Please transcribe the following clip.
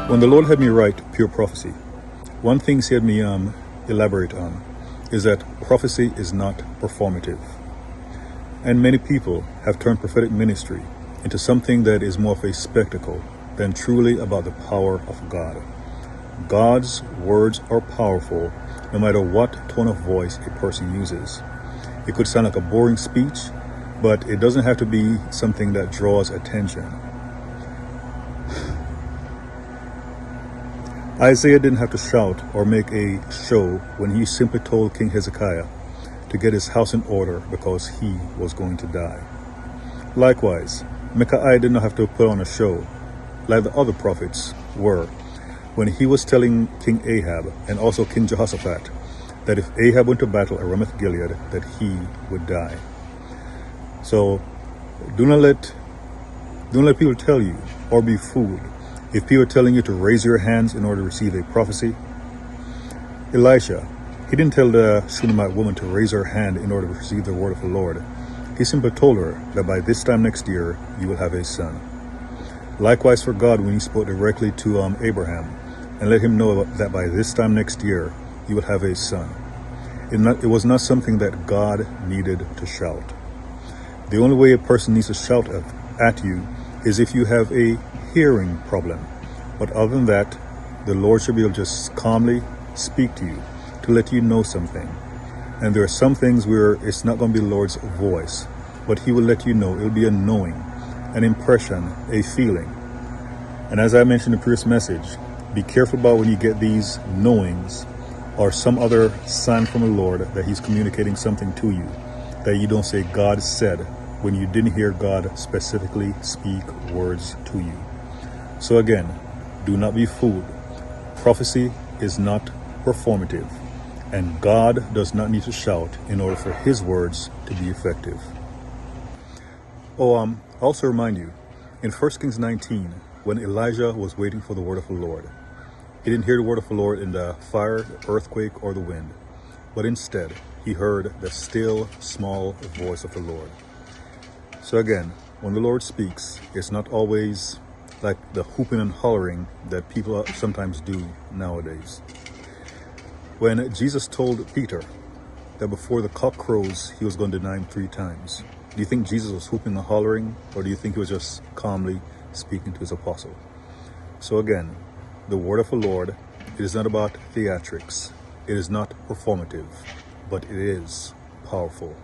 When the Lord had me write Pure Prophecy, one thing he had me elaborate on is that prophecy is not performative. And many people have turned prophetic ministry into something that is more of a spectacle than truly about the power of God. God's words are powerful no matter what tone of voice a person uses. It could sound like a boring speech, but it doesn't have to be something that draws attention. Isaiah didn't have to shout or make a show when he simply told King Hezekiah to get his house in order because he was going to die. Likewise, Micaiah did not have to put on a show like the other prophets were when he was telling King Ahab and also King Jehoshaphat that if Ahab went to battle at Ramoth Gilead, that he would die. So do not let people tell you or be fooled. If people are telling you to raise your hands in order to receive a prophecy, Elisha, he didn't tell the Shunammite woman to raise her hand in order to receive the word of the Lord. He simply told her that by this time next year, you will have a son. Likewise for God, when he spoke directly to Abraham and let him know that by this time next year, you will have a son. It was not something that God needed to shout. The only way a person needs to shout at you is if you have a hearing problem. But other than that, the Lord should be able to just calmly speak to you to let you know something. And there are some things where it's not going to be the Lord's voice, but he will let you know. It'll be a knowing, an impression, a feeling. And as I mentioned in the previous message, be careful about when you get these knowings or some other sign from the Lord that he's communicating something to you, that you don't say God said when you didn't hear God specifically speak words to you. So again, do not be fooled. Prophecy is not performative, and God does not need to shout in order for his words to be effective. Also remind you, in 1 Kings 19, when Elijah was waiting for the word of the Lord, he didn't hear the word of the Lord in the fire, the earthquake, or the wind, but instead he heard the still, small voice of the Lord. So again, when the Lord speaks, it's not always like the hooping and hollering that people sometimes do nowadays. When Jesus told Peter that before the cock crows, he was going to deny him 3 times, do you think Jesus was hooping and hollering, or do you think he was just calmly speaking to his apostle? So again, the word of the Lord, it is not about theatrics. It is not performative, but it is powerful.